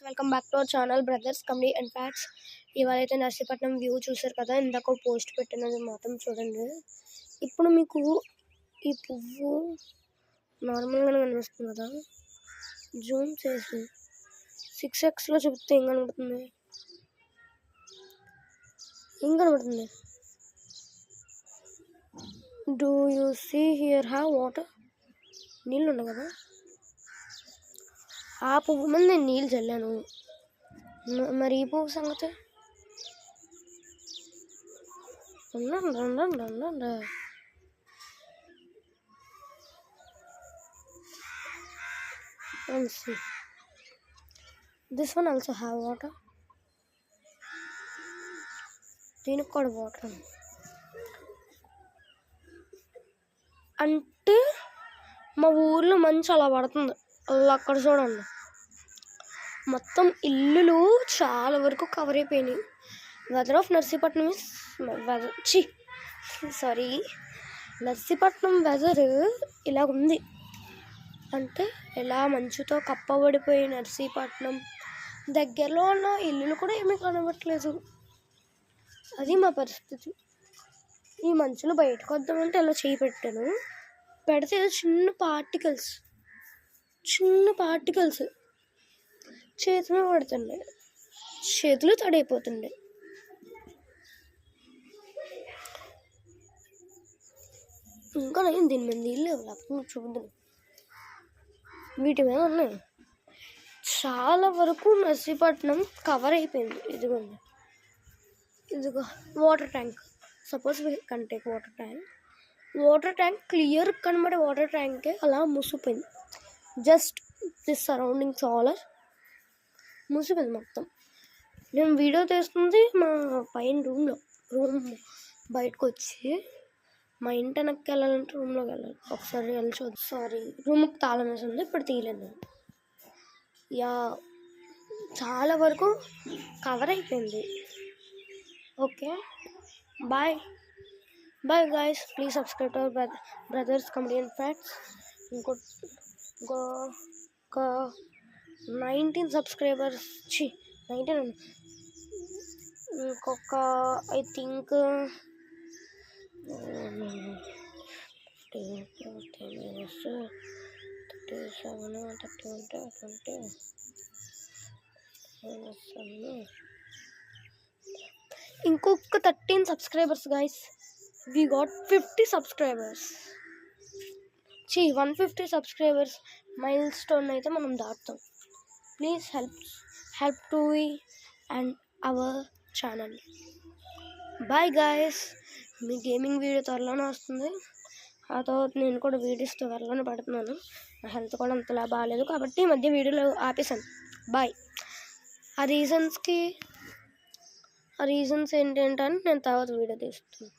Welcome back to our channel brothers comedy and facts. ఇవాళ అయితే Narsipatnam view చూసారు కదా, ఇందాక పోస్ట్ పెట్టినది మాత్రం చూడండి. ఇప్పుడు మీకు ఈ పువ్వు నార్మల్గానే కనిపిస్తుంది కదా, జూమ్ చేసి 6x చూపిస్తే ఏం కనబడుతుంది? Do you see here have water? నీళ్ళు ఉన్నాయి కదా, ఆ పువ్వు మీద నేను నీళ్ళు చల్లాను. మరి ఈ పువ్వు సంగతి this one also have water. దీనికి కూడా వాటర్ అంటే మా ఊర్లో మంచి అలా పడుతుంది. అలా అక్కడ చూడండి, మొత్తం ఇల్లులు చాలా వరకు కవర్ అయిపోయినాయి. Weather of Narsipatnam Narsipatnam weather ఇలా ఉంది అంటే ఇలా మంచుతో కప్పబడిపోయి నర్సీపట్నం దగ్గరలో ఉన్న ఇల్లులు కూడా ఏమీ కనబడట్లేదు. అది మా పరిస్థితి. ఈ మంచులో బయటకు వద్దామంటే ఇలా చేయి పెట్టాను, పెడితే చిన్న పార్టికల్స్ చేతిలో పడుతుండే, చేతులు తడైపోతుండే. ఇంకా నేను దీని మీద నీళ్ళు లేకపోతే చూద్దాం. వీటి మీద ఉన్నాయి చాలా వరకు. నర్సీపట్నం కవర్ అయిపోయింది. ఇదిగో water tank. Suppose we can take water tank clear కనబడే వాటర్ ట్యాంకే అలా మూసిపోయింది. జస్ట్ దిస్ సరౌండింగ్స్ ఆల్ మూసిపోయింది మొత్తం. నేను వీడియో తీస్తుంది మా పైన రూమ్ బయటకు వచ్చి, మా ఇంటి వెనక్కి వెళ్ళాలంటే రూమ్లోకి వెళ్ళాలి. ఒకసారి వెళ్ళి సారీ, రూమ్కి తాళం వేసి ఉంది, ఇప్పుడు తీయలేదు. చాలా వరకు కవర్ అయిపోయింది. Okay, bye guys, please subscribe to our brothers comedy and facts. ఇంకొక 19 subscribers, 19 ఇంకొక ఐ థింక్ 37 ఇంకొక 13 subscribers guys. We got 50 subscribers. 150 subscribers milestone అయితే మనం దాటుతాం. Please help to we and our channel. Bye guys. మీ gaming video త్వరలోనే వస్తుంది. ఆ తర్వాత నేను కూడా వీడియోస్ త్వరలోనే పడుతున్నాను. నా హెల్త్ కూడా అంతలా బాగాలేదు కాబట్టి ఈ మధ్య వీడియోలో ఆపేసాను. బాయ్. ఆ రీజన్స్ ఏంటంటే నేను తర్వాత వీడియో తీస్తాను.